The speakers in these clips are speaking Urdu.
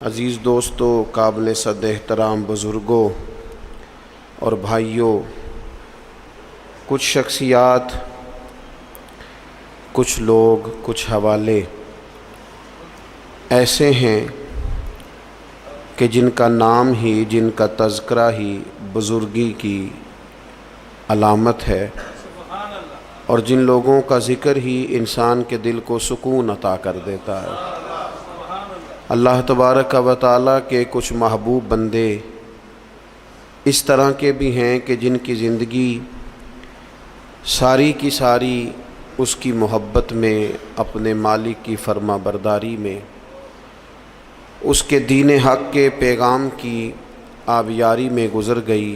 عزیز دوستو، قابل صد احترام بزرگوں اور بھائیوں، کچھ شخصیات، کچھ لوگ، کچھ حوالے ایسے ہیں کہ جن کا نام ہی، جن کا تذکرہ ہی بزرگی کی علامت ہے، اور جن لوگوں کا ذکر ہی انسان کے دل کو سکون عطا کر دیتا ہے۔ اللہ تبارک و تعالیٰ کے کچھ محبوب بندے اس طرح کے بھی ہیں کہ جن کی زندگی ساری کی ساری اس کی محبت میں، اپنے مالک کی فرما برداری میں، اس کے دین حق کے پیغام کی آبیاری میں گزر گئی،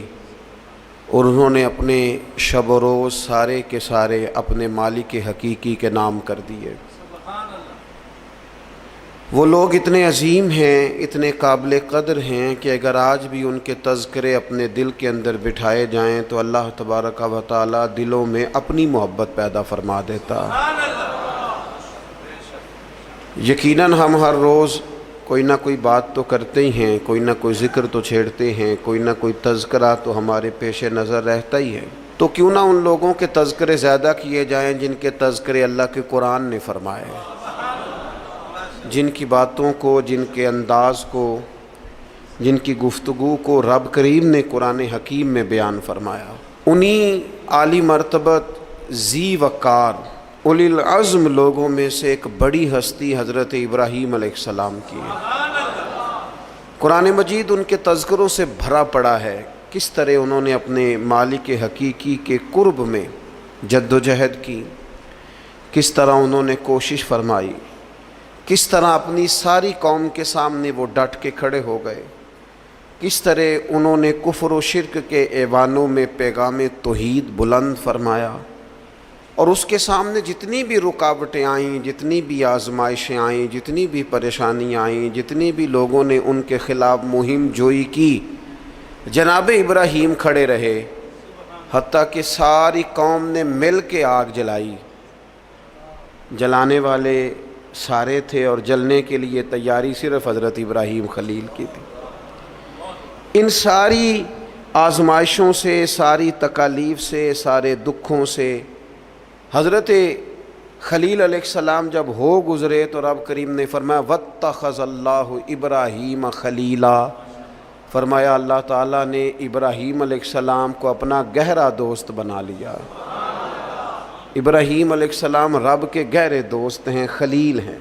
اور انہوں نے اپنے شب و روز سارے کے سارے اپنے مالک حقیقی کے نام کر دیے۔ وہ لوگ اتنے عظیم ہیں، اتنے قابل قدر ہیں کہ اگر آج بھی ان کے تذکرے اپنے دل کے اندر بٹھائے جائیں تو اللہ تبارک و تعالیٰ دلوں میں اپنی محبت پیدا فرما دیتا۔ یقیناً ہم ہر روز کوئی نہ کوئی بات تو کرتے ہی ہیں، کوئی نہ کوئی ذکر تو چھیڑتے ہیں، کوئی نہ کوئی تذکرہ تو ہمارے پیش نظر رہتا ہی ہے۔ تو کیوں نہ ان لوگوں کے تذکرے زیادہ کیے جائیں جن کے تذکرے اللہ کے قرآن نے فرمائے، جن کی باتوں کو، جن کے انداز کو، جن کی گفتگو کو رب کریم نے قرآن حکیم میں بیان فرمایا۔ انہی عالی مرتبت، ذی وقار، اولی العزم لوگوں میں سے ایک بڑی ہستی حضرت ابراہیم علیہ السلام کی ہے۔ قرآن مجید ان کے تذکروں سے بھرا پڑا ہے، کس طرح انہوں نے اپنے مالک حقیقی کے قرب میں جد و جہد کی، کس طرح انہوں نے کوشش فرمائی، کس طرح اپنی ساری قوم کے سامنے وہ ڈٹ کے کھڑے ہو گئے، کس طرح انہوں نے کفر و شرک کے ایوانوں میں پیغام توحید بلند فرمایا، اور اس کے سامنے جتنی بھی رکاوٹیں آئیں، جتنی بھی آزمائشیں آئیں، جتنی بھی پریشانیاں آئیں، جتنی بھی لوگوں نے ان کے خلاف مہم جوئی کی، جناب ابراہیم کھڑے رہے، حتیٰ کہ ساری قوم نے مل کے آگ جلائی۔ جلانے والے سارے تھے اور جلنے کے لیے تیاری صرف حضرت ابراہیم خلیل کی تھی۔ ان ساری آزمائشوں سے، ساری تکالیف سے، سارے دکھوں سے حضرت خلیل علیہ السلام جب ہو گزرے تو رب کریم نے فرمایا وَاتَّخَذَ اللَّهُ إِبْرَاهِيمَ خَلِيلًا، فرمایا اللہ تعالیٰ نے ابراہیم علیہ السلام کو اپنا گہرا دوست بنا لیا۔ ابراہیم علیہ السلام رب کے گہرے دوست ہیں، خلیل ہیں۔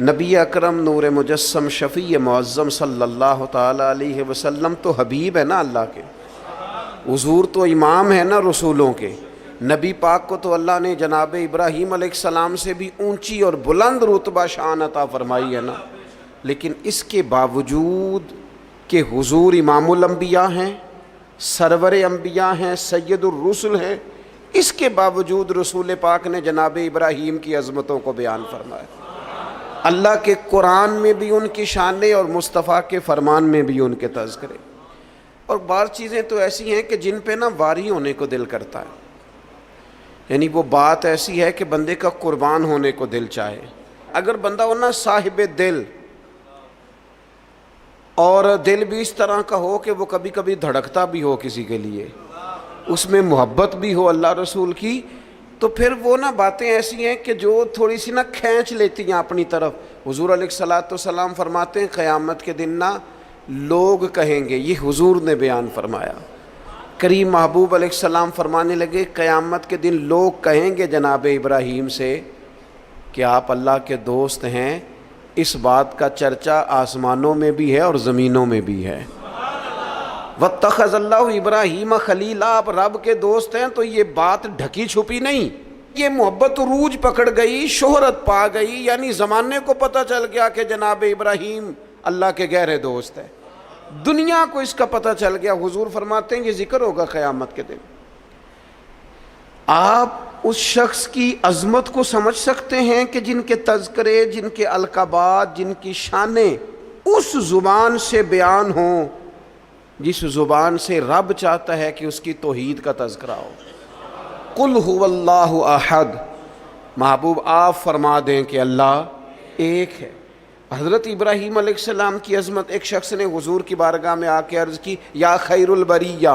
نبی اکرم نور مجسم شفیع معظم صلی اللہ تعالیٰ علیہ وسلم تو حبیب ہے نا اللہ کے، حضور تو امام ہے نا رسولوں کے۔ نبی پاک کو تو اللہ نے جناب ابراہیم علیہ السلام سے بھی اونچی اور بلند رتبہ شان عطا فرمائی ہے نا، لیکن اس کے باوجود کہ حضور امام الانبیاء ہیں، سرور انبیاء ہیں، سید الرسل ہیں، اس کے باوجود رسول پاک نے جناب ابراہیم کی عظمتوں کو بیان فرمایا۔ اللہ کے قرآن میں بھی ان کی شانیں اور مصطفیٰ کے فرمان میں بھی ان کے تذکرے۔ اور بعض چیزیں تو ایسی ہیں کہ جن پہ نا واری ہونے کو دل کرتا ہے، یعنی وہ بات ایسی ہے کہ بندے کا قربان ہونے کو دل چاہے۔ اگر بندہ ہو نا صاحب دل، اور دل بھی اس طرح کا ہو کہ وہ کبھی کبھی دھڑکتا بھی ہو کسی کے لیے، اس میں محبت بھی ہو اللہ رسول کی، تو پھر وہ نا باتیں ایسی ہیں کہ جو تھوڑی سی نا کھینچ لیتی ہیں اپنی طرف۔ حضور علیہ السلام فرماتے ہیں قیامت کے دن نا لوگ کہیں گے، یہ حضور نے بیان فرمایا، کریم محبوب علیہ السلام فرمانے لگے قیامت کے دن لوگ کہیں گے جناب ابراہیم سے کہ آپ اللہ کے دوست ہیں، اس بات کا چرچا آسمانوں میں بھی ہے اور زمینوں میں بھی ہے۔ وَاتَّخَذَ اللَّهُ إِبْرَاهِيمَ خَلِيلًا، آپ رب کے دوست ہیں تو یہ بات ڈھکی چھپی نہیں، یہ محبت عروج پکڑ گئی، شہرت پا گئی، یعنی زمانے کو پتہ چل گیا کہ جناب ابراہیم اللہ کے گہرے دوست ہیں، دنیا کو اس کا پتہ چل گیا۔ حضور فرماتے ہیں یہ ذکر ہوگا قیامت کے دن۔ آپ اس شخص کی عظمت کو سمجھ سکتے ہیں کہ جن کے تذکرے، جن کے القابات، جن کی شانیں اس زبان سے بیان ہوں جس زبان سے رب چاہتا ہے کہ اس کی توحید کا تذکرہ ہو۔ قُلْ هُوَ اللَّهُ أَحَدٌ، محبوب آپ فرما دیں کہ اللہ ایک ہے۔ حضرت ابراہیم علیہ السلام کی عظمت، ایک شخص نے حضور کی بارگاہ میں آ کے عرض کی یا خیر البریہ،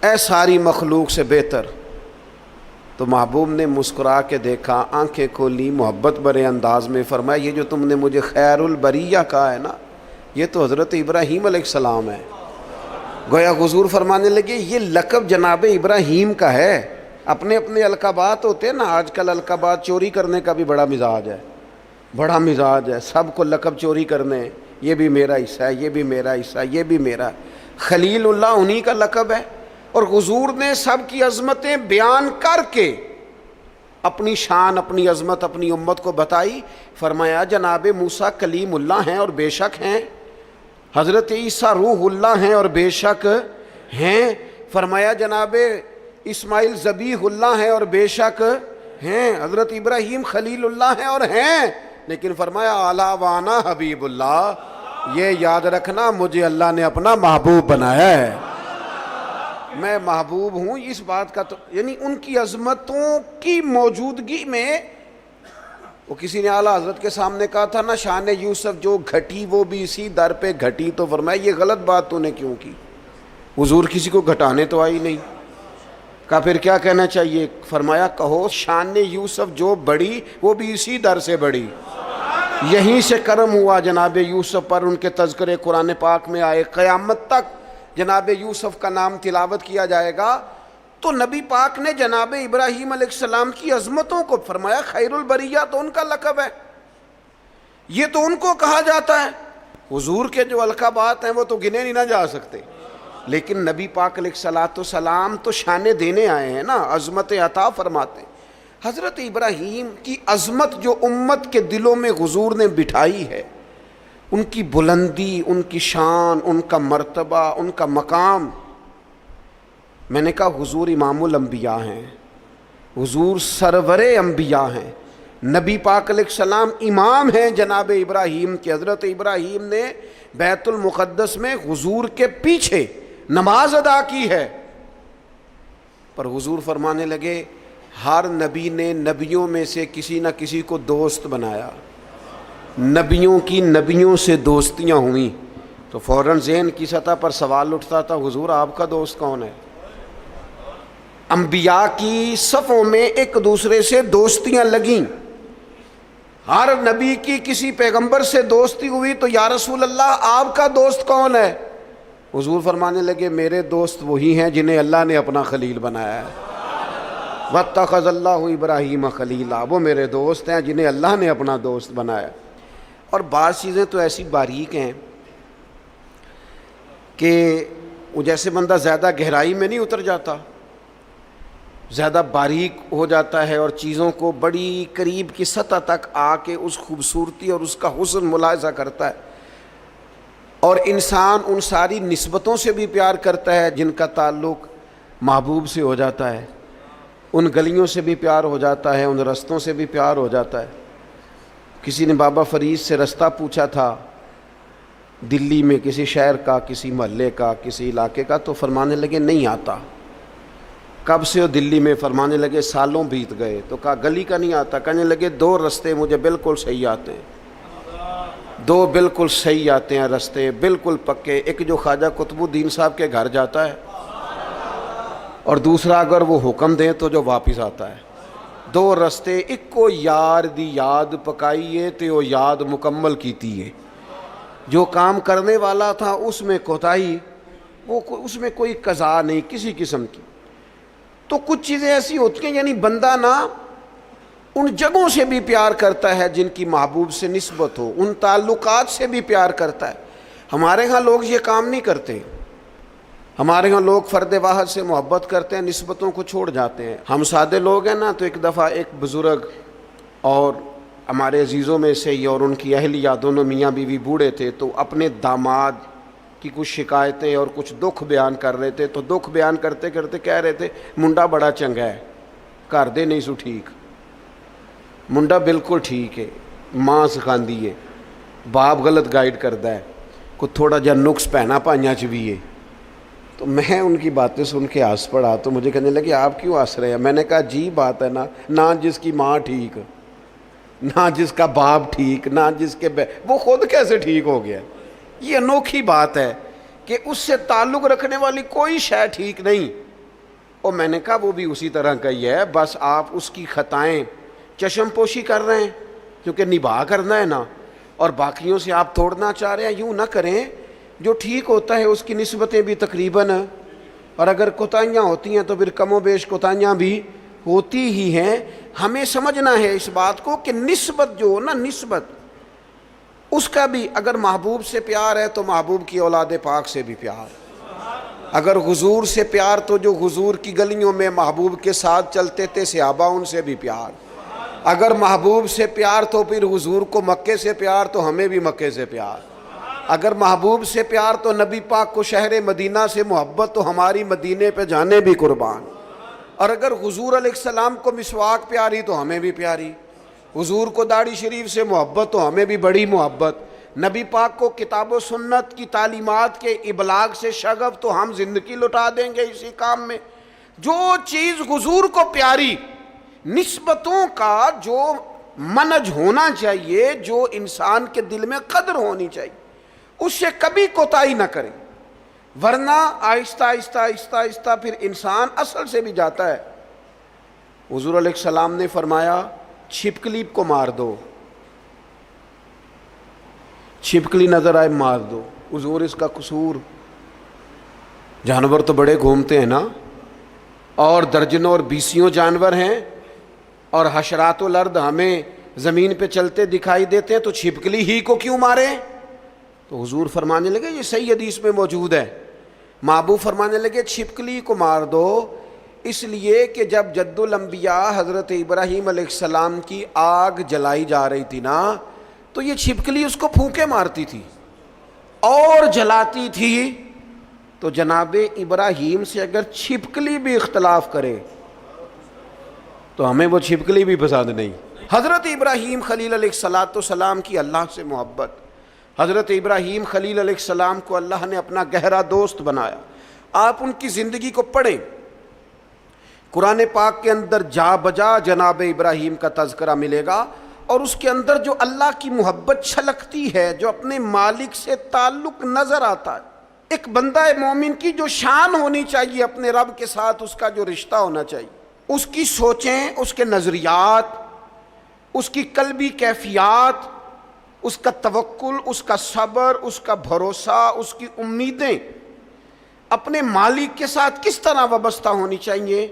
اے ساری مخلوق سے بہتر. تو محبوب نے مسکرا کے دیکھا، آنکھیں کھولی، محبت بھرے انداز میں فرمایا یہ جو تم نے مجھے خیر البریہ کہا ہے نا، یہ تو حضرت ابراہیم علیہ السلام ہے. گویا حضور فرمانے لگے یہ لقب جناب ابراہیم کا ہے. اپنے اپنے القابات ہوتے ہیں نا، آج کل القابات چوری کرنے کا بھی بڑا مزاج ہے، بڑا مزاج ہے، سب کو لقب چوری کرنے، یہ بھی میرا حصہ ہے، یہ بھی میرا حصہ ہے، یہ بھی میرا. خلیل اللہ انہی کا لقب ہے. اور حضور نے سب کی عظمتیں بیان کر کے اپنی شان، اپنی عظمت اپنی امت کو بتائی. فرمایا جناب موسیٰ کلیم اللہ ہیں اور بے شک ہیں، حضرت عیسیٰ روح اللہ ہیں اور بے شک ہیں. فرمایا جناب اسماعیل ذبیح اللہ ہیں اور بے شک ہیں، حضرت ابراہیم خلیل اللہ ہیں اور ہیں. لیکن فرمایا اعلیٰ وانا حبیب اللہ، یہ یاد رکھنا مجھے اللہ نے اپنا محبوب بنایا ہے، میں محبوب ہوں. اس بات کا تو یعنی ان کی عظمتوں کی موجودگی میں، وہ کسی نے اعلیٰ حضرت کے سامنے کہا تھا نا شان یوسف جو گھٹی وہ بھی اسی در پہ گھٹی. تو فرمایا یہ غلط بات تو نے کیوں کی؟ حضور کسی کو گھٹانے تو آئی نہیں. کہا پھر کیا کہنا چاہیے؟ فرمایا کہو شان یوسف جو بڑی وہ بھی اسی در سے بڑی. یہیں سے کرم ہوا جناب یوسف پر، ان کے تذکرے قرآن پاک میں آئے. قیامت تک جناب یوسف کا نام تلاوت کیا جائے گا. تو نبی پاک نے جناب ابراہیم علیہ السلام کی عظمتوں کو فرمایا خیر البریہ تو ان کا لقب ہے، یہ تو ان کو کہا جاتا ہے. حضور کے جو القابات ہیں وہ تو گنے نہیں نہ جا سکتے، لیکن نبی پاک علیہ السلام تو شانے دینے آئے ہیں نا، عظمت عطا فرماتے ہیں. حضرت ابراہیم کی عظمت جو امت کے دلوں میں حضور نے بٹھائی ہے، ان کی بلندی، ان کی شان، ان کا مرتبہ، ان کا مقام. میں نے کہا حضور امام الانبیاء ہیں، حضور سرور انبیاء ہیں، نبی پاک علیہ السلام امام ہیں جناب ابراہیم کے. حضرت ابراہیم نے بیت المقدس میں حضور کے پیچھے نماز ادا کی ہے. پر حضور فرمانے لگے ہر نبی نے نبیوں میں سے کسی نہ کسی کو دوست بنایا، نبیوں کی نبیوں سے دوستیاں ہوئیں. تو فوراً ذہن کی سطح پر سوال اٹھتا تھا حضور آپ کا دوست کون ہے؟ انبیاء کی صفوں میں ایک دوسرے سے دوستیاں لگیں، ہر نبی کی کسی پیغمبر سے دوستی ہوئی. تو یا رسول اللہ آپ کا دوست کون ہے؟ حضور فرمانے لگے میرے دوست وہی ہیں جنہیں اللہ نے اپنا خلیل بنایا ہے. واتخذ اللہ ابراہیم خلیلا، وہ میرے دوست ہیں جنہیں اللہ نے اپنا دوست بنایا. اور بعض چیزیں تو ایسی باریک ہیں کہ وہ جیسے بندہ زیادہ گہرائی میں نہیں اتر جاتا، زیادہ باریک ہو جاتا ہے اور چیزوں کو بڑی قریب کی سطح تک آ کے اس خوبصورتی اور اس کا حسن ملاحظہ کرتا ہے. اور انسان ان ساری نسبتوں سے بھی پیار کرتا ہے جن کا تعلق محبوب سے ہو جاتا ہے، ان گلیوں سے بھی پیار ہو جاتا ہے، ان رستوں سے بھی پیار ہو جاتا ہے. کسی نے بابا فرید سے رستہ پوچھا تھا دلی میں کسی شہر کا، کسی محلے کا، کسی علاقے کا، تو فرمانے لگے نہیں آتا. کب سے ہو دلی میں؟ فرمانے لگے سالوں بیت گئے. تو کہا گلی کا نہیں آتا؟ کہنے لگے دو رستے مجھے بالکل صحیح آتے ہیں، دو بالکل صحیح آتے ہیں رستے، بالکل پکے. ایک جو خواجہ قطب الدین صاحب کے گھر جاتا ہے، اور دوسرا اگر وہ حکم دیں تو جو واپس آتا ہے. دو رستے، ایک کو یار دی یاد پکائیے تے وہ یاد مکمل کیتی ہے. جو کام کرنے والا تھا اس میں کوتاہی، وہ اس میں کوئی قضا نہیں کسی قسم کی. تو کچھ چیزیں ایسی ہوتی ہیں یعنی بندہ نا ان جگہوں سے بھی پیار کرتا ہے جن کی محبوب سے نسبت ہو، ان تعلقات سے بھی پیار کرتا ہے. ہمارے ہاں لوگ یہ کام نہیں کرتے. ہمارے ہاں لوگ فرد واحد سے محبت کرتے ہیں، نسبتوں کو چھوڑ جاتے ہیں. ہم سادے لوگ ہیں نا. تو ایک دفعہ ایک بزرگ اور ہمارے عزیزوں میں سے ہی اور ان کی اہلیہ دونوں میاں بیوی بوڑھے تھے، تو اپنے داماد کی کچھ شکایتیں اور کچھ دکھ بیان کر رہے تھے. تو دکھ بیان کرتے کرتے کہہ رہے تھے منڈا بڑا چنگا ہے، گھر دے نہیں سو ٹھیک، منڈا بالکل ٹھیک ہے، ماں سکھاندی ہے، باپ غلط گائیڈ کرتا ہے، کوئی تھوڑا جا نقص پہنا پائیاں چ بھی ہے. تو میں ان کی باتیں سن کے ہنس پڑا. تو مجھے کہنے لگے آپ کیوں ہنس رہے ہیں؟ میں نے کہا جی بات ہے نا، نہ جس کی ماں ٹھیک نہ جس کا باپ ٹھیک، نہ جس کے وہ خود کیسے ٹھیک ہو گیا؟ یہ انوکھی بات ہے کہ اس سے تعلق رکھنے والی کوئی شے ٹھیک نہیں۔ اور میں نے کہا وہ بھی اسی طرح کا ہی ہے، بس آپ اس کی خطائیں چشم پوشی کر رہے ہیں کیونکہ نباہ کرنا ہے نا، اور باقیوں سے آپ توڑنا چاہ رہے ہیں۔ یوں نہ کریں، جو ٹھیک ہوتا ہے اس کی نسبتیں بھی تقریباً، اور اگر کوتاہیاں ہوتی ہیں تو پھر کم و بیش کوتاہیاں بھی ہوتی ہی ہیں۔ ہمیں سمجھنا ہے اس بات کو کہ نسبت جو ہو نا، نسبت اس کا بھی، اگر محبوب سے پیار ہے تو محبوب کی اولاد پاک سے بھی پیار، اگر حضور سے پیار تو جو حضور کی گلیوں میں محبوب کے ساتھ چلتے تھے صحابہ ان سے بھی پیار، اگر محبوب سے پیار تو پھر حضور کو مکے سے پیار تو ہمیں بھی مکے سے پیار، اگر محبوب سے پیار تو نبی پاک کو شہر مدینہ سے محبت تو ہماری مدینے پہ جانے بھی قربان، اور اگر حضور علیہ السلام کو مسواک پیاری تو ہمیں بھی پیاری، حضور کو داڑھی شریف سے محبت تو ہمیں بھی بڑی محبت، نبی پاک کو کتاب و سنت کی تعلیمات کے ابلاغ سے شغف تو ہم زندگی لٹا دیں گے اسی کام میں۔ جو چیز حضور کو پیاری، نسبتوں کا جو منج ہونا چاہیے، جو انسان کے دل میں قدر ہونی چاہیے، اس سے کبھی کوتاہی نہ کریں، ورنہ آہستہ آہستہ آہستہ آہستہ پھر انسان اصل سے بھی جاتا ہے۔ حضور علیہ السلام نے فرمایا چھپکلی کو مار دو، چھپکلی نظر آئے مار دو۔ حضور اس کا قصور، جانور تو بڑے گھومتے ہیں نا، اور درجنوں اور بیسیوں جانور ہیں، اور حشرات الارض ہمیں زمین پہ چلتے دکھائی دیتے ہیں، تو چھپکلی ہی کو کیوں مارے؟ تو حضور فرمانے لگے، یہ صحیح حدیث میں موجود ہے، محبوب فرمانے لگے چھپکلی کو مار دو، اس لیے کہ جب جد الانبیاء حضرت ابراہیم علیہ السلام کی آگ جلائی جا رہی تھی نا، تو یہ چھپکلی اس کو پھونکے مارتی تھی اور جلاتی تھی۔ تو جناب ابراہیم سے اگر چھپکلی بھی اختلاف کرے تو ہمیں وہ چھپکلی بھی پسند نہیں۔ حضرت ابراہیم خلیل علیہ السلام کی اللہ سے محبت، حضرت ابراہیم خلیل علیہ السلام کو اللہ نے اپنا گہرا دوست بنایا۔ آپ ان کی زندگی کو پڑھیں، قرآن پاک کے اندر جا بجا جناب ابراہیم کا تذکرہ ملے گا، اور اس کے اندر جو اللہ کی محبت چھلکتی ہے، جو اپنے مالک سے تعلق نظر آتا ہے۔ ایک بندہ مومن کی جو شان ہونی چاہیے اپنے رب کے ساتھ، اس کا جو رشتہ ہونا چاہیے، اس کی سوچیں، اس کے نظریات، اس کی قلبی کیفیات، اس کا توکل، اس کا صبر، اس کا بھروسہ، اس کی امیدیں اپنے مالک کے ساتھ کس طرح وابستہ ہونی چاہیے۔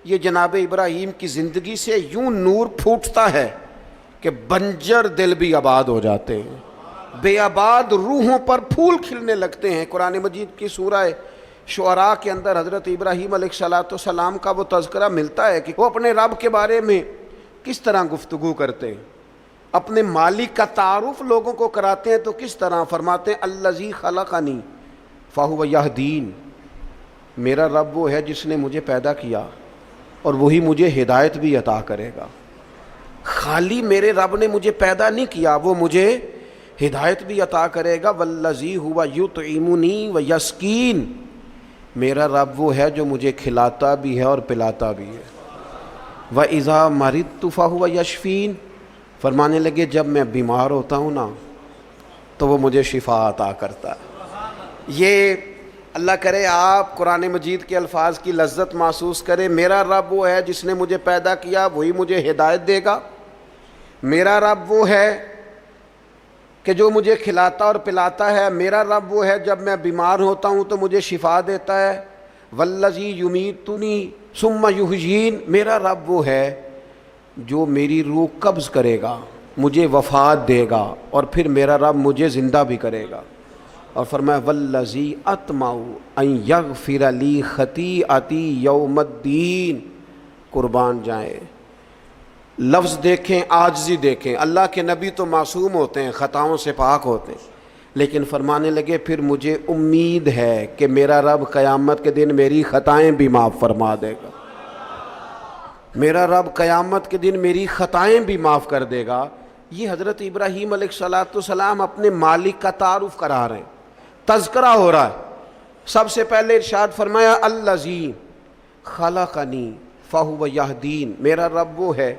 یہ جناب ابراہیم کی زندگی سے یوں نور پھوٹتا ہے کہ بنجر دل بھی آباد ہو جاتے ہیں، بے آباد روحوں پر پھول کھلنے لگتے ہیں۔ قرآن مجید کی سورہ شعراء کے اندر حضرت ابراہیم علیہ السلام کا وہ تذکرہ ملتا ہے کہ وہ اپنے رب کے بارے میں کس طرح گفتگو کرتے ہیں، اپنے مالک کا تعارف لوگوں کو کراتے ہیں تو کس طرح فرماتے ہیں الذی خلقنی فہو یہدین، میرا رب وہ ہے جس نے مجھے پیدا کیا اور وہی مجھے ہدایت بھی عطا کرے گا۔ خالی میرے رب نے مجھے پیدا نہیں کیا، وہ مجھے ہدایت بھی عطا کرے گا۔ والذی ہوا یطعمنی ویسقین، میرا رب وہ ہے جو مجھے کھلاتا بھی ہے اور پلاتا بھی ہے۔ وَإِذَا مَرِضْتُ فَهُوَ يَشْفِينِ، فرمانے لگے جب میں بیمار ہوتا ہوں نا تو وہ مجھے شفا عطا کرتا ہے۔ یہ اللہ کرے آپ قرآن مجید کے الفاظ کی لذت محسوس کریں۔ میرا رب وہ ہے جس نے مجھے پیدا کیا، وہی مجھے ہدایت دے گا۔ میرا رب وہ ہے کہ جو مجھے کھلاتا اور پلاتا ہے۔ میرا رب وہ ہے جب میں بیمار ہوتا ہوں تو مجھے شفا دیتا ہے۔ والذی یمیتنی ثم یحیین، میرا رب وہ ہے جو میری روح قبض کرے گا، مجھے وفات دے گا، اور پھر میرا رب مجھے زندہ بھی کرے گا۔ اور فرمایا والذی اطمع ان یغفر لی خطیئتی یوم الدین، قربان جائیں، لفظ دیکھیں، عاجزی دیکھیں۔ اللہ کے نبی تو معصوم ہوتے ہیں، خطاؤں سے پاک ہوتے ہیں، لیکن فرمانے لگے پھر مجھے امید ہے کہ میرا رب قیامت کے دن میری خطائیں بھی معاف فرما دے گا، میرا رب قیامت کے دن میری خطائیں بھی معاف کر دے گا۔ یہ حضرت ابراہیم علیہ السلام اپنے مالک کا تعارف کرا رہے ہیں، تذکرہ ہو رہا ہے۔ سب سے پہلے ارشاد فرمایا الذی خلقنی فہو یہدین، میرا رب وہ ہے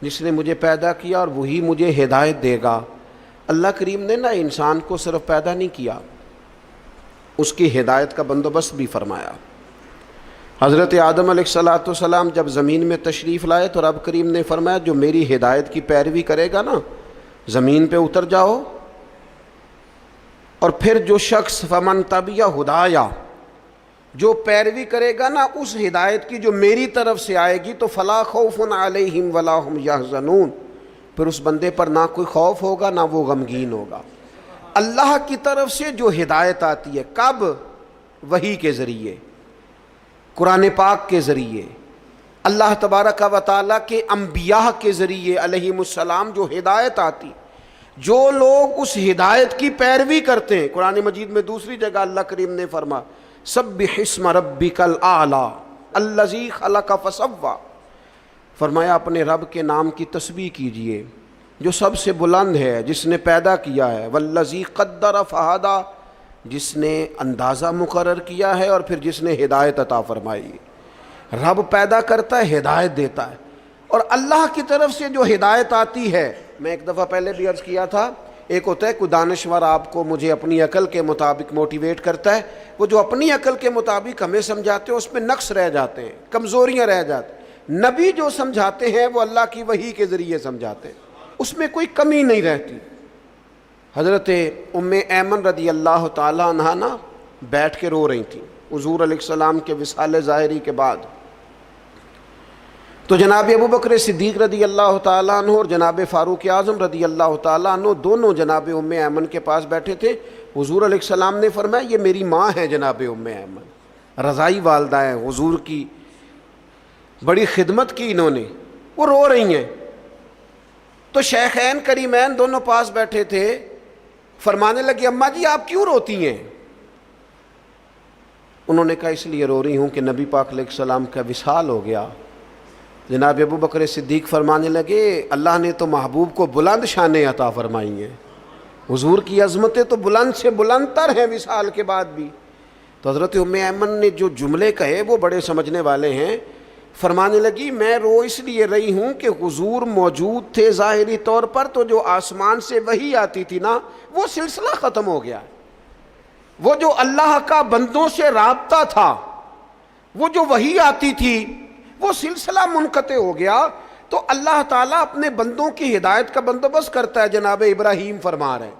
جس نے مجھے پیدا کیا اور وہی مجھے ہدایت دے گا۔ اللہ کریم نے نا انسان کو صرف پیدا نہیں کیا، اس کی ہدایت کا بندوبست بھی فرمایا۔ حضرت آدم علیہ السلام جب زمین میں تشریف لائے تو رب کریم نے فرمایا جو میری ہدایت کی پیروی کرے گا نا زمین پہ اتر جاؤ، اور پھر جو شخص فمن تبع ہدایا، جو پیروی کرے گا نا اس ہدایت کی جو میری طرف سے آئے گی، تو فلا خوف علیہم ولا ہم یحزنون، پھر اس بندے پر نہ کوئی خوف ہوگا نہ وہ غمگین ہوگا۔ اللہ کی طرف سے جو ہدایت آتی ہے، کب؟ وحی کے ذریعے، قرآن پاک کے ذریعے، اللہ تبارک و تعالیٰ کے انبیاء کے ذریعے علیہم السلام جو ہدایت آتی، جو لوگ اس ہدایت کی پیروی کرتے ہیں۔ قرآن مجید میں دوسری جگہ اللہ کریم نے فرمایا سبح اسم ربک الاعلی الذی خلق فسوی، فرمایا اپنے رب کے نام کی تسبیح کیجئے جو سب سے بلند ہے، جس نے پیدا کیا ہے، والذی قدر فہدی، جس نے اندازہ مقرر کیا ہے اور پھر جس نے ہدایت عطا فرمائی۔ رب پیدا کرتا ہے، ہدایت دیتا ہے، اور اللہ کی طرف سے جو ہدایت آتی ہے، میں ایک دفعہ پہلے بھی عرض کیا تھا، ایک ہوتا ہے کوئی دانشور آپ کو مجھے اپنی عقل کے مطابق موٹیویٹ کرتا ہے، وہ جو اپنی عقل کے مطابق ہمیں سمجھاتے ہیں اس میں نقص رہ جاتے ہیں، کمزوریاں رہ جاتی ہیں۔ نبی جو سمجھاتے ہیں وہ اللہ کی وحی کے ذریعے سمجھاتے ہیں، اس میں کوئی کمی نہیں رہتی۔ حضرت ام ایمن رضی اللہ تعالیٰ عنہا نا بیٹھ کے رو رہی تھیں حضور علیہ السلام کے وصال ظاہری کے بعد، تو جناب ابو بکر صدیق رضی اللہ تعالیٰ عنہ اور جناب فاروق اعظم رضی اللہ تعالیٰ عنہ دونوں جناب ام ایمن کے پاس بیٹھے تھے۔ حضور علیہ السلام نے فرمایا یہ میری ماں ہے جناب ام ایمن، رضائی والدہ ہیں، حضور کی بڑی خدمت کی انہوں نے، وہ رو رہی ہیں۔ تو شیخین کریمین دونوں پاس بیٹھے تھے، فرمانے لگے اماں جی آپ کیوں روتی ہیں؟ انہوں نے کہا اس لیے رو رہی ہوں کہ نبی پاک علیہ السلام کا وصال ہو گیا۔ جناب ابو بکر صدیق فرمانے لگے اللہ نے تو محبوب کو بلند شانیں عطا فرمائی ہیں، حضور کی عظمتیں تو بلند سے بلند تر ہیں وصال کے بعد بھی۔ تو حضرت ام ایمن نے جو جملے کہے وہ بڑے سمجھنے والے ہیں، فرمانے لگی میں رو اس لیے رہی ہوں کہ حضور موجود تھے ظاہری طور پر، تو جو آسمان سے وحی آتی تھی نا وہ سلسلہ ختم ہو گیا، وہ جو اللہ کا بندوں سے رابطہ تھا، وہ جو وحی آتی تھی وہ سلسلہ منقطع ہو گیا۔ تو اللہ تعالیٰ اپنے بندوں کی ہدایت کا بندوبست کرتا ہے، جناب ابراہیم فرما رہے ہیں،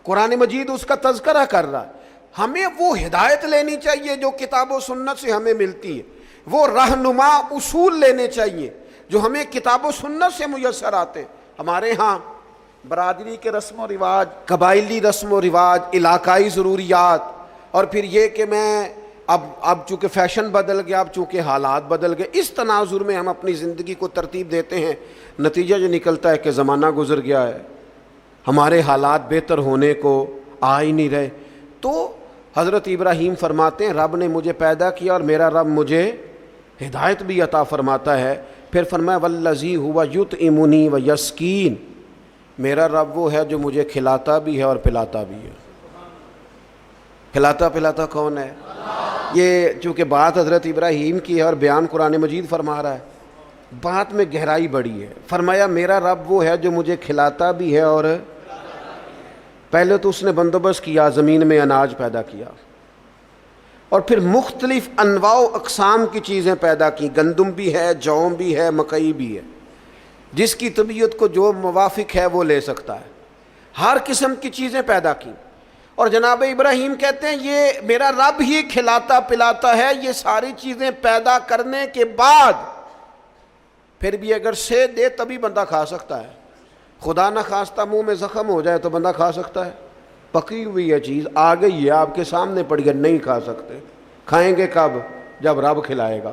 قرآن مجید اس کا تذکرہ کر رہا ہے۔ ہمیں وہ ہدایت لینی چاہیے جو کتاب و سنت سے ہمیں ملتی ہے، وہ رہنما اصول لینے چاہیے جو ہمیں کتاب و سنت سے میسر آتے ہیں۔ ہمارے ہاں برادری کے رسم و رواج، قبائلی رسم و رواج، علاقائی ضروریات، اور پھر یہ کہ میں اب چونکہ فیشن بدل گیا، اب چونکہ حالات بدل گئے، اس تناظر میں ہم اپنی زندگی کو ترتیب دیتے ہیں، نتیجہ جو نکلتا ہے کہ زمانہ گزر گیا ہے، ہمارے حالات بہتر ہونے کو آ ہی نہیں رہے۔ تو حضرت ابراہیم فرماتے ہیں رب نے مجھے پیدا کیا اور میرا رب مجھے ہدایت بھی عطا فرماتا ہے۔ پھر فرمایا والذی ہوا یطعمنی ویسقین، میرا رب وہ ہے جو مجھے کھلاتا بھی ہے اور پلاتا بھی ہے۔ کھلاتا پلاتا کون ہے؟ یہ چونکہ بات حضرت ابراہیم کی ہے اور بیان قرآن مجید فرما رہا ہے، بات میں گہرائی بڑی ہے۔ فرمایا میرا رب وہ ہے جو مجھے کھلاتا بھی ہے، اور پہلے تو اس نے بندوبست کیا، زمین میں اناج پیدا کیا، اور پھر مختلف انواع و اقسام کی چیزیں پیدا کی، گندم بھی ہے، جو بھی ہے، مکئی بھی ہے، جس کی طبیعت کو جو موافق ہے وہ لے سکتا ہے، ہر قسم کی چیزیں پیدا کی۔ اور جناب ابراہیم کہتے ہیں یہ میرا رب ہی کھلاتا پلاتا ہے، یہ ساری چیزیں پیدا کرنے کے بعد پھر بھی اگر سے دے تبھی بندہ کھا سکتا ہے، خدا نہ خواستہ منہ میں زخم ہو جائے تو بندہ کھا سکتا ہے؟ پکی ہوئی ہے چیز آ گئی ہے آپ کے سامنے پڑی ہے، نہیں کھا سکتے۔ کھائیں گے کب؟ جب رب کھلائے گا۔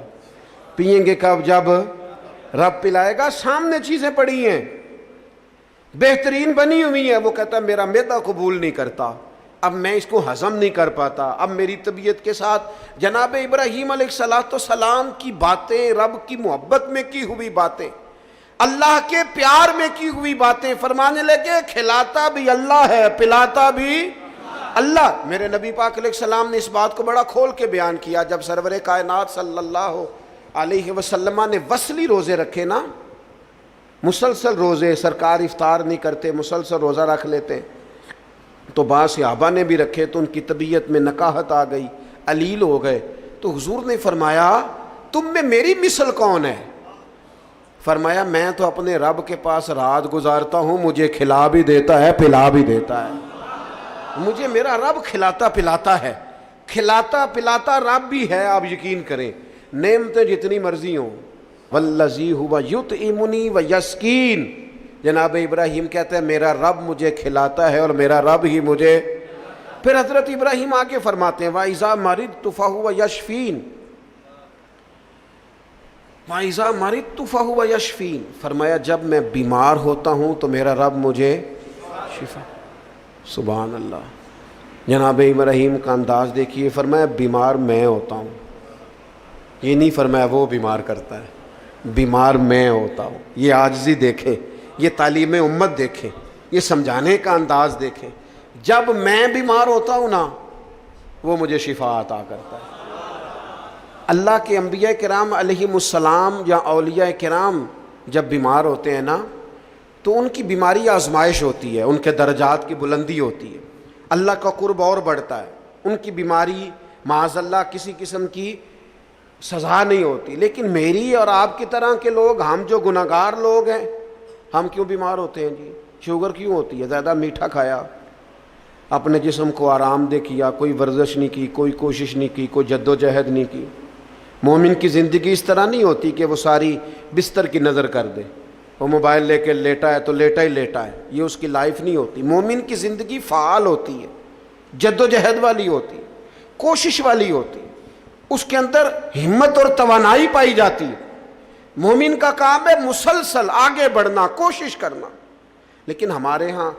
پئیں گے کب؟ جب رب پلائے گا۔ سامنے چیزیں پڑی ہیں، بہترین بنی ہوئی ہیں، وہ کہتا ہے میرا معدہ قبول نہیں کرتا، اب میں اس کو ہضم نہیں کر پاتا، اب میری طبیعت کے ساتھ جناب ابراہیم علیہ السلام کی باتیں، رب کی محبت میں کی ہوئی باتیں، اللہ کے پیار میں کی ہوئی باتیں، فرمانے لگے کھلاتا بھی اللہ ہے، پلاتا بھی اللہ۔ میرے نبی پاک علیہ السلام نے اس بات کو بڑا کھول کے بیان کیا جب سرور کائنات صلی اللہ علیہ وسلم نے وصلی روزے رکھے نا، مسلسل روزے، سرکار افطار نہیں کرتے، مسلسل روزہ رکھ لیتے. تو بعض صحابہ نے بھی رکھے تو ان کی طبیعت میں نکاہت آ گئی، علیل ہو گئے. تو حضور نے فرمایا تم میں میری مثل کون ہے؟ فرمایا میں تو اپنے رب کے پاس رات گزارتا ہوں، مجھے کھلا بھی دیتا ہے پلا بھی دیتا ہے. مجھے میرا رب کھلاتا پلاتا ہے، کھلاتا پلاتا رب بھی ہے. آپ یقین کریں نعمتیں جتنی مرضی ہوں. والذی ہوا یطعمنی ویسقین، جناب ابراہیم کہتے ہیں میرا رب مجھے کھلاتا ہے اور میرا رب ہی مجھے. پھر حضرت ابراہیم آگے فرماتے ہیں وَإِذَا مَرِضْتُ فَهُوَ يَشْفِينِ، وَإِذَا مَرِضْتُ فَهُوَ يَشْفِينِ، فرمایا جب میں بیمار ہوتا ہوں تو میرا رب مجھے شفا. سبحان اللہ. جناب ابراہیم کا انداز دیکھیے، فرمایا بیمار میں ہوتا ہوں، یہ نہیں فرمایا وہ بیمار کرتا ہے، بیمار میں ہوتا ہوں. یہ عاجزی دیکھیں، یہ تعلیم امت دیکھیں، یہ سمجھانے کا انداز دیکھیں. جب میں بیمار ہوتا ہوں نا وہ مجھے شفا عطا کرتا ہے. اللہ کے انبیاء کرام علیہم السلام یا اولیاء کرام جب بیمار ہوتے ہیں نا تو ان کی بیماری آزمائش ہوتی ہے، ان کے درجات کی بلندی ہوتی ہے، اللہ کا قرب اور بڑھتا ہے. ان کی بیماری معاذ اللہ کسی قسم کی سزا نہیں ہوتی. لیکن میری اور آپ کی طرح کے لوگ، ہم جو گناہگار لوگ ہیں، ہم کیوں بیمار ہوتے ہیں جی؟ شوگر کیوں ہوتی ہے؟ زیادہ میٹھا کھایا، اپنے جسم کو آرام دہ کیا، کوئی ورزش نہیں کی، کوئی کوشش نہیں کی، کوئی جد و جہد نہیں کی. مومن کی زندگی اس طرح نہیں ہوتی کہ وہ ساری بستر کی نظر کر دے، وہ موبائل لے کے لیٹا ہے تو لیٹا ہی لیٹا ہے. یہ اس کی لائف نہیں ہوتی. مومن کی زندگی فعال ہوتی ہے، جد و جہد والی ہوتی ہے، کوشش والی ہوتی ہے، اس کے اندر ہمت اور توانائی پائی جاتی ہے. مومن کا کام ہے مسلسل آگے بڑھنا، کوشش کرنا. لیکن ہمارے ہاں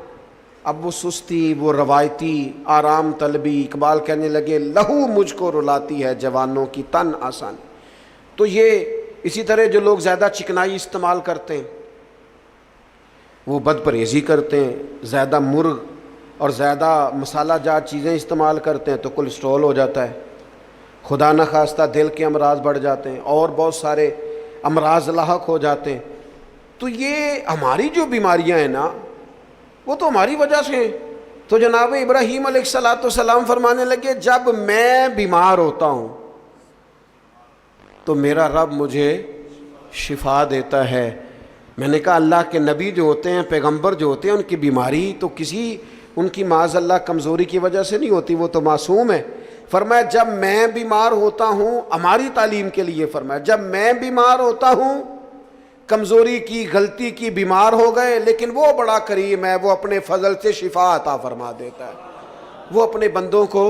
اب وہ سستی، وہ روایتی آرام طلبی، اقبال کہنے لگے لہو مجھ کو رلاتی ہے جوانوں کی تن آسانی. تو یہ اسی طرح جو لوگ زیادہ چکنائی استعمال کرتے ہیں، وہ بد پرہیزی کرتے ہیں، زیادہ مرغ اور زیادہ مسالہ جات چیزیں استعمال کرتے ہیں تو کولیسٹرول ہو جاتا ہے، خدا نخواستہ دل کے امراض بڑھ جاتے ہیں اور بہت سارے امراض لاحق ہو جاتے ہیں. تو یہ ہماری جو بیماریاں ہیں نا وہ تو ہماری وجہ سے ہیں. تو جناب ابراہیم علیہ السلام فرمانے لگے جب میں بیمار ہوتا ہوں تو میرا رب مجھے شفا دیتا ہے. میں نے کہا اللہ کے نبی جو ہوتے ہیں، پیغمبر جو ہوتے ہیں، ان کی بیماری تو کسی ان کی معاذ اللہ کمزوری کی وجہ سے نہیں ہوتی، وہ تو معصوم ہے. فرمایا جب میں بیمار ہوتا ہوں، ہماری تعلیم کے لیے فرمایا جب میں بیمار ہوتا ہوں، کمزوری کی، غلطی کی، بیمار ہو گئے، لیکن وہ بڑا کریم ہے، وہ اپنے فضل سے شفا عطا فرما دیتا ہے. وہ اپنے بندوں کو،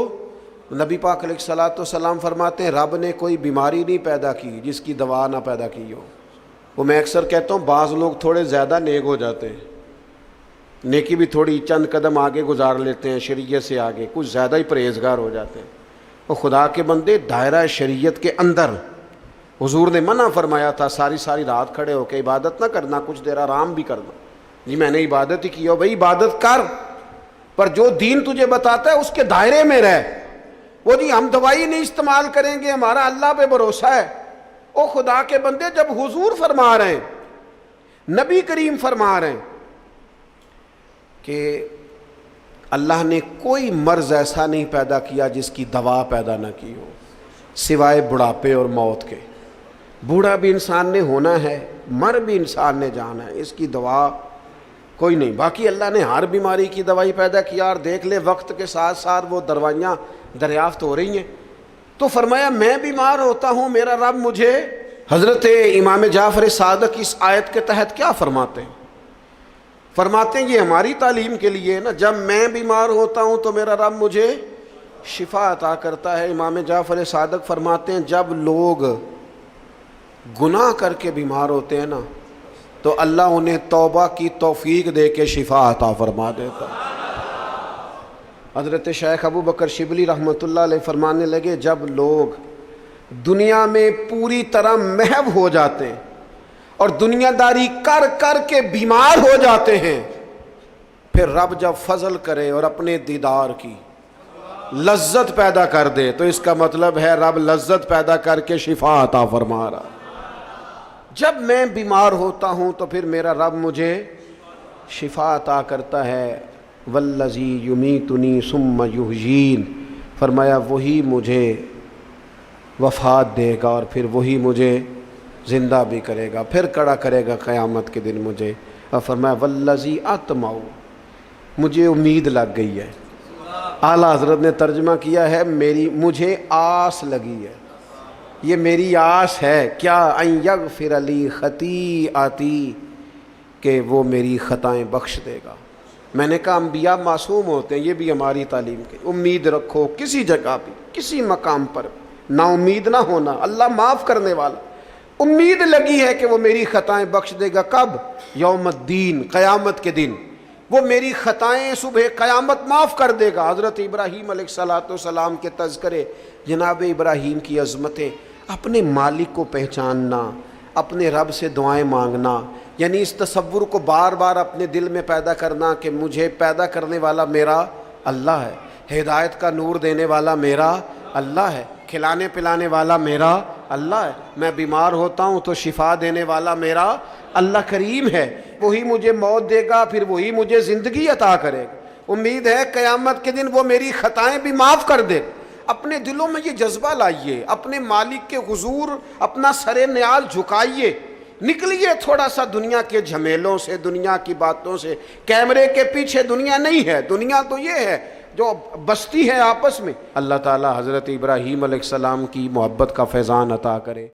نبی پاک علیہ الصلوۃ والسلام فرماتے ہیں رب نے کوئی بیماری نہیں پیدا کی جس کی دوا نہ پیدا کی ہو. وہ میں اکثر کہتا ہوں بعض لوگ تھوڑے زیادہ نیک ہو جاتے ہیں، نیکی بھی تھوڑی چند قدم آگے گزار لیتے ہیں شریعت سے آگے، کچھ زیادہ ہی پرہیزگار ہو جاتے ہیں. وہ خدا کے بندے دائرہ شریعت کے اندر حضور نے منع فرمایا تھا ساری رات کھڑے ہو کے عبادت نہ کرنا، کچھ دیر آرام بھی کرنا. جی میں نے عبادت ہی کی ہو، بھائی عبادت کر، پر جو دین تجھے بتاتا ہے اس کے دائرے میں رہ. وہ جی ہم دوائی نہیں استعمال کریں گے، ہمارا اللہ پہ بھروسہ ہے. او خدا کے بندے جب حضور فرما رہے ہیں، نبی کریم فرما رہے ہیں کہ اللہ نے کوئی مرض ایسا نہیں پیدا کیا جس کی دوا پیدا نہ کی ہو سوائے بڑھاپے اور موت کے. بوڑھا بھی انسان نے ہونا ہے، مر بھی انسان نے جانا ہے، اس کی دوا کوئی نہیں. باقی اللہ نے ہر بیماری کی دوائی پیدا کیا، اور دیکھ لے وقت کے ساتھ ساتھ وہ دوائیاں دریافت ہو رہی ہیں. تو فرمایا میں بیمار ہوتا ہوں، میرا رب مجھے. حضرت امام جعفر صادق اس آیت کے تحت کیا فرماتے ہیں؟ فرماتے ہیں یہ ہماری تعلیم کے لیے نا، جب میں بیمار ہوتا ہوں تو میرا رب مجھے شفا عطا کرتا ہے. امام جعفر صادق فرماتے ہیں جب لوگ گناہ کر کے بیمار ہوتے ہیں نا تو اللہ انہیں توبہ کی توفیق دے کے شفا عطا فرما دیتا ہے. حضرت شیخ ابو بکر شبلی رحمۃ اللہ علیہ فرمانے لگے جب لوگ دنیا میں پوری طرح محو ہو جاتے ہیں اور دنیا داری کر کر کے بیمار ہو جاتے ہیں، پھر رب جب فضل کرے اور اپنے دیدار کی لذت پیدا کر دے تو اس کا مطلب ہے رب لذت پیدا کر کے شفا عطا فرما رہا. جب میں بیمار ہوتا ہوں تو پھر میرا رب مجھے شفا عطا کرتا ہے. والذی یمیتنی ثم یحیین، فرمایا وہی مجھے وفات دے گا اور پھر وہی مجھے زندہ بھی کرے گا، پھر کھڑا کرے گا قیامت کے دن مجھے. اور فرمایا والذی اطمع، مجھے امید لگ گئی ہے. اعلیٰ حضرت نے ترجمہ کیا ہے مجھے آس لگی ہے، یہ میری آس ہے. کیا؟ ان یغفر لی خطیئتی، کہ وہ میری خطائیں بخش دے گا. میں نے کہا انبیاء معصوم ہوتے ہیں، یہ بھی ہماری تعلیم کی. امید رکھو کسی جگہ بھی، کسی مقام پر نا امید نہ ہونا. اللہ معاف کرنے والا. امید لگی ہے کہ وہ میری خطائیں بخش دے گا. کب؟ یوم الدین، قیامت کے دن. وہ میری خطائیں صبح قیامت معاف کر دے گا. حضرت ابراہیم علیہ السلام کے تذکرے، جناب ابراہیم کی عظمتیں، اپنے مالک کو پہچاننا، اپنے رب سے دعائیں مانگنا، یعنی اس تصور کو بار بار اپنے دل میں پیدا کرنا کہ مجھے پیدا کرنے والا میرا اللہ ہے، ہدایت کا نور دینے والا میرا اللہ ہے، کھلانے پلانے والا میرا اللہ ہے، میں بیمار ہوتا ہوں تو شفا دینے والا میرا اللہ کریم ہے، وہی مجھے موت دے گا پھر وہی مجھے زندگی عطا کرے گا. امید ہے قیامت کے دن وہ میری خطائیں بھی معاف کر دے. اپنے دلوں میں یہ جذبہ لائیے، اپنے مالک کے حضور اپنا سر نیال جھکائیے، نکلیے تھوڑا سا دنیا کے جھمیلوں سے، دنیا کی باتوں سے. کیمرے کے پیچھے دنیا نہیں ہے، دنیا تو یہ ہے جو بستی ہے آپس میں. اللہ تعالی حضرت ابراہیم علیہ السلام کی محبت کا فیضان عطا کرے.